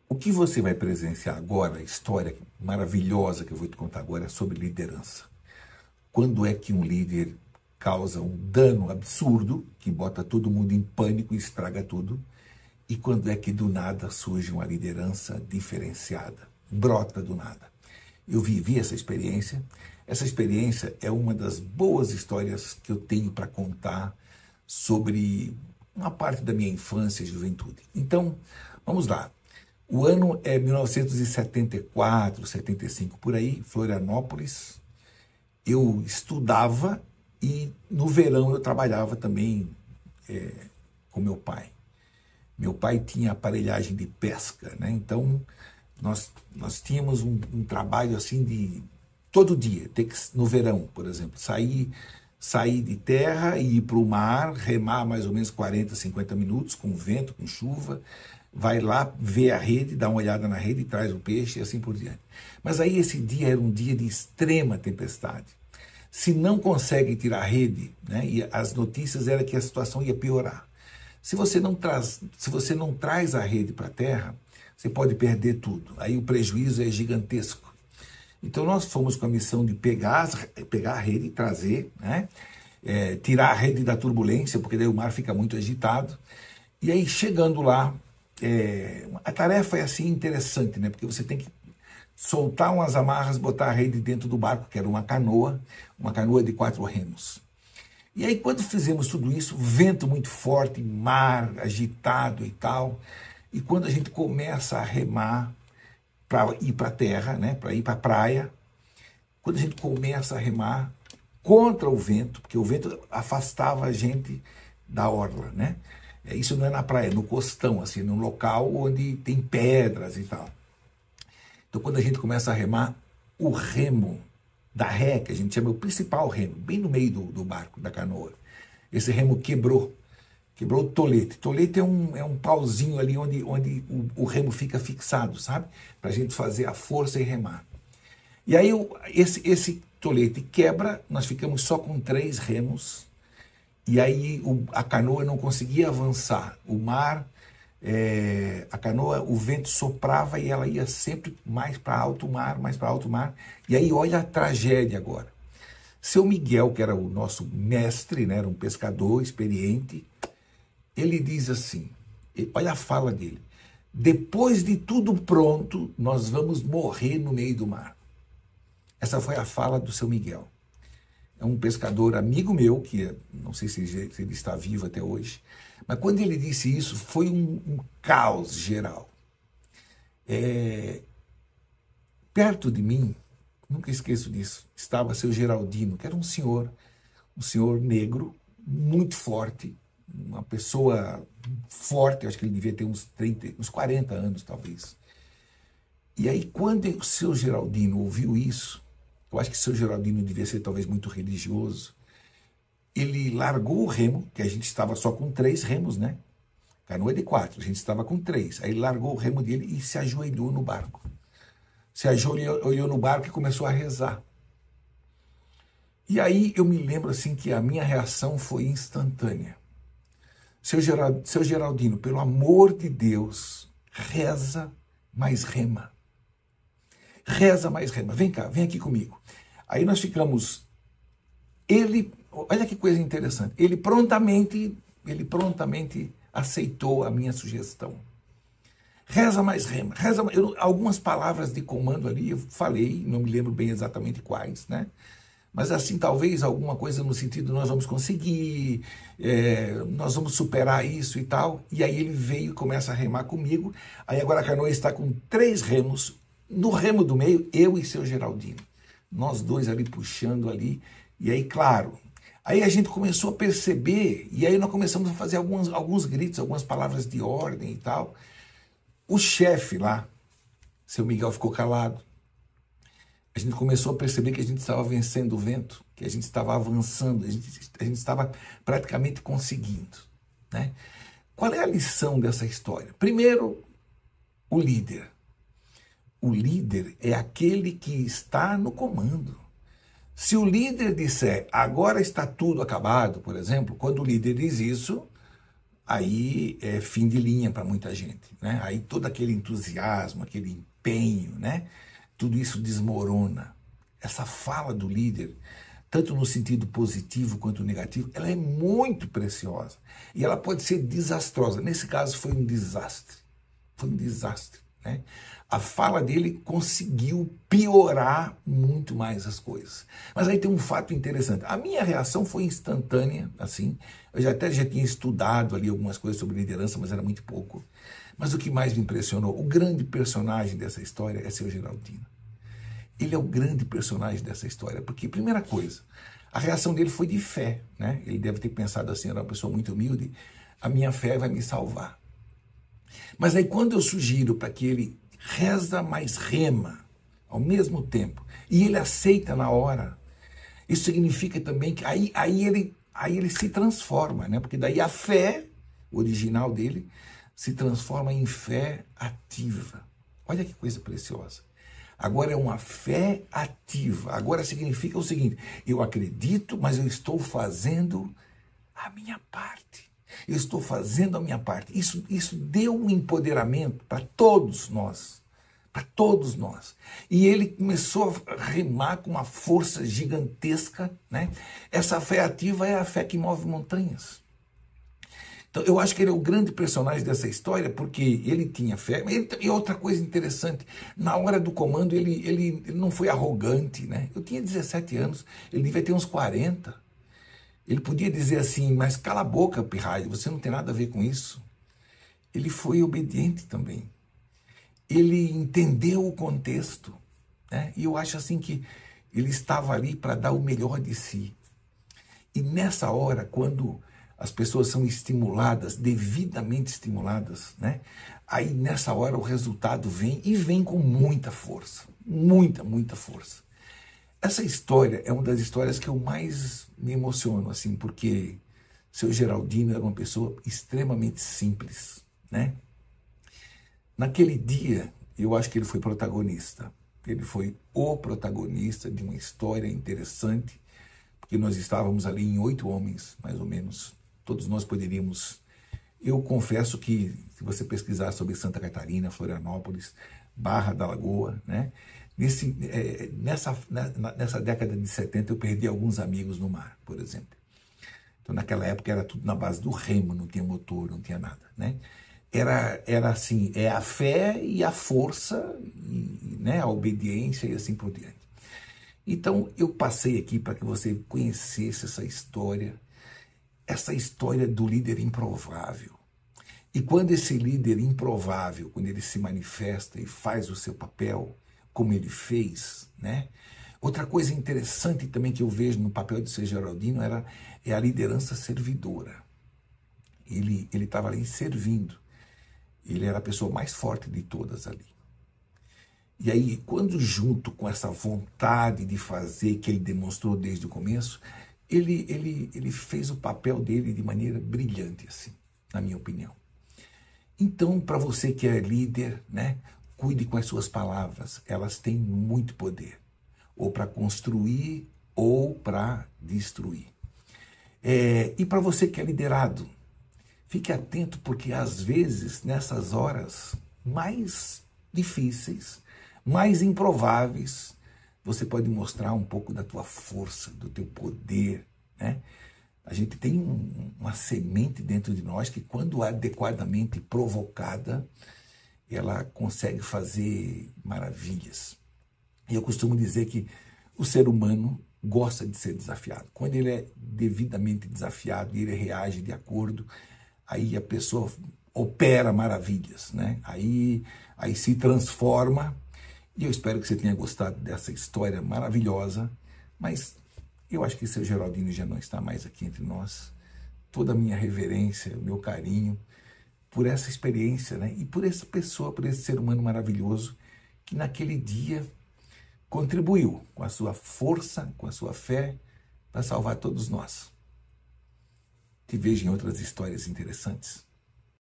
O que você vai presenciar agora, a história maravilhosa que eu vou te contar agora, é sobre liderança. Quando é que um líder causa um dano absurdo, que bota todo mundo em pânico e estraga tudo, e quando é que do nada surge uma liderança diferenciada, brota do nada. Eu vivi essa experiência é uma das boas histórias que eu tenho para contar sobre uma parte da minha infância e juventude. Então, vamos lá. O ano é 1974, 75, por aí, Florianópolis. Eu estudava e no verão eu trabalhava também com meu pai. Meu pai tinha aparelhagem de pesca, né? Então nós tínhamos um trabalho assim de todo dia, ter que, no verão, por exemplo, sair de terra e ir para o mar, remar mais ou menos 40, 50 minutos, com vento, com chuva, vai lá, vê a rede, dá uma olhada na rede, traz o peixe e assim por diante. Mas aí esse dia era um dia de extrema tempestade. Se não consegue tirar a rede, né, e as notícias eram que a situação ia piorar. Se você não traz a rede para a terra, você pode perder tudo. Aí o prejuízo é gigantesco. Então nós fomos com a missão de pegar a rede e trazer, né, tirar a rede da turbulência, porque daí o mar fica muito agitado. E aí chegando lá, a tarefa é assim interessante, né, porque você tem que soltar umas amarras, botar a rede dentro do barco, que era uma canoa de 4 remos. E aí, quando fizemos tudo isso, vento muito forte, mar agitado e tal, e quando a gente começa a remar para ir para a terra, né, para ir para a praia, quando a gente começa a remar contra o vento, porque o vento afastava a gente da orla, né? Isso não é na praia, é no costão, assim, num local onde tem pedras e tal. Então, quando a gente começa a remar, o remo da ré, que a gente chama o principal remo, bem no meio do barco, da canoa, esse remo quebrou o tolete. Tolete é um pauzinho ali onde o remo fica fixado, sabe? Para a gente fazer a força e remar. E aí esse tolete quebra, nós ficamos só com 3 remos, e aí a canoa não conseguia avançar. O mar, a canoa, o vento soprava e ela ia sempre mais para alto mar, mais para alto mar. E aí olha a tragédia agora. Seu Miguel, que era o nosso mestre, né, era um pescador experiente, ele diz assim, olha a fala dele: depois de tudo pronto, nós vamos morrer no meio do mar. Essa foi a fala do seu Miguel. É um pescador amigo meu, que não sei se ele está vivo até hoje, mas quando ele disse isso, foi um caos geral. Perto de mim, nunca esqueço disso, estava seu Geraldino, que era um senhor negro, muito forte, uma pessoa forte, acho que ele devia ter uns 40 anos, talvez. E aí, quando o seu Geraldino ouviu isso, eu acho que o seu Geraldino devia ser talvez muito religioso, ele largou o remo, que a gente estava só com 3 remos, né? Canoa de 4, a gente estava com 3. Aí ele largou o remo dele e se ajoelhou no barco. Se ajoelhou no barco e começou a rezar. E aí eu me lembro assim que a minha reação foi instantânea. Seu Geraldino, pelo amor de Deus, reza, mas rema. Reza, mais rema. Vem cá, vem aqui comigo. Aí nós ficamos... olha que coisa interessante. Ele prontamente aceitou a minha sugestão. Reza, mais rema. Reza, algumas palavras de comando ali eu falei, não me lembro bem exatamente quais, né? Mas assim, talvez alguma coisa no sentido, nós vamos conseguir, nós vamos superar isso e tal. E aí ele veio e começa a remar comigo. Aí agora a canoa está com 3 remos. No remo do meio, eu e seu Geraldino. Nós 2 ali puxando ali. E aí, claro, aí a gente começou a perceber, e aí nós começamos a fazer alguns gritos, algumas palavras de ordem e tal. O chefe lá, seu Miguel, ficou calado. A gente começou a perceber que a gente estava vencendo o vento, que a gente estava avançando, a gente estava praticamente conseguindo, né? Qual é a lição dessa história? Primeiro, o líder. O líder é aquele que está no comando. Se o líder disser, agora está tudo acabado, por exemplo, quando o líder diz isso, aí é fim de linha para muita gente, né? Aí todo aquele entusiasmo, aquele empenho, né? Tudo isso desmorona. Essa fala do líder, tanto no sentido positivo quanto negativo, ela é muito preciosa. E ela pode ser desastrosa. Nesse caso foi um desastre. Foi um desastre, né? A fala dele conseguiu piorar muito mais as coisas. Mas aí tem um fato interessante. A minha reação foi instantânea, assim. Eu já tinha estudado ali algumas coisas sobre liderança, mas era muito pouco. Mas o que mais me impressionou, o grande personagem dessa história é seu Geraldino. Ele é o grande personagem dessa história, porque, primeira coisa, a reação dele foi de fé, né? Ele deve ter pensado assim, era uma pessoa muito humilde, a minha fé vai me salvar. Mas aí quando eu sugiro para que ele reza mais rema ao mesmo tempo, e ele aceita na hora, isso significa também que aí ele se transforma, né? Porque daí a fé original dele se transforma em fé ativa. Olha que coisa preciosa. Agora é uma fé ativa. Agora significa o seguinte, eu acredito, mas eu estou fazendo a minha parte. Eu estou fazendo a minha parte. Isso deu um empoderamento para todos nós. Para todos nós. E ele começou a remar com uma força gigantesca, né? Essa fé ativa é a fé que move montanhas. Então, eu acho que ele é o grande personagem dessa história, porque ele tinha fé. E outra coisa interessante, na hora do comando, ele não foi arrogante, né? Eu tinha 17 anos, ele devia ter uns 40. Ele podia dizer assim, mas cala a boca, pirralho, você não tem nada a ver com isso. Ele foi obediente também. Ele entendeu o contexto, né? E eu acho assim que ele estava ali para dar o melhor de si. E nessa hora, quando as pessoas são estimuladas, devidamente estimuladas, né? Aí nessa hora o resultado vem e vem com muita força, muita força. Essa história é uma das histórias que eu mais me emociono, assim, porque seu Geraldino era uma pessoa extremamente simples, né? Naquele dia, eu acho que ele foi protagonista. Ele foi o protagonista de uma história interessante, porque nós estávamos ali em 8 homens, mais ou menos. Todos nós poderíamos... Eu confesso que, se você pesquisar sobre Santa Catarina, Florianópolis, Barra da Lagoa, né? Nessa década de 70, eu perdi alguns amigos no mar, por exemplo. Então, naquela época, era tudo na base do remo, não tinha motor, não tinha nada, né? Era assim, é a fé e a força, né? A obediência e assim por diante. Então, eu passei aqui para que você conhecesse essa história do líder improvável. E quando esse líder improvável, quando ele se manifesta e faz o seu papel, como ele fez, né? Outra coisa interessante também que eu vejo no papel de seu Geraldino é a liderança servidora. Ele estava ali servindo. Ele era a pessoa mais forte de todas ali. E aí, quando junto com essa vontade de fazer que ele demonstrou desde o começo, ele fez o papel dele de maneira brilhante, assim, na minha opinião. Então, para você que é líder, né, cuide com as suas palavras. Elas têm muito poder, ou para construir ou para destruir. E para você que é liderado, fique atento, porque às vezes, nessas horas mais difíceis, mais improváveis, você pode mostrar um pouco da tua força, do teu poder, né? A gente tem uma semente dentro de nós que, quando adequadamente provocada, ela consegue fazer maravilhas. E eu costumo dizer que o ser humano gosta de ser desafiado. Quando ele é devidamente desafiado e ele reage de acordo, aí a pessoa opera maravilhas, né? Aí se transforma. E eu espero que você tenha gostado dessa história maravilhosa, mas eu acho que seu Geraldino já não está mais aqui entre nós. Toda a minha reverência, o meu carinho por essa experiência, né? E por essa pessoa, por esse ser humano maravilhoso que naquele dia contribuiu com a sua força, com a sua fé, para salvar todos nós. Te vejo em outras histórias interessantes.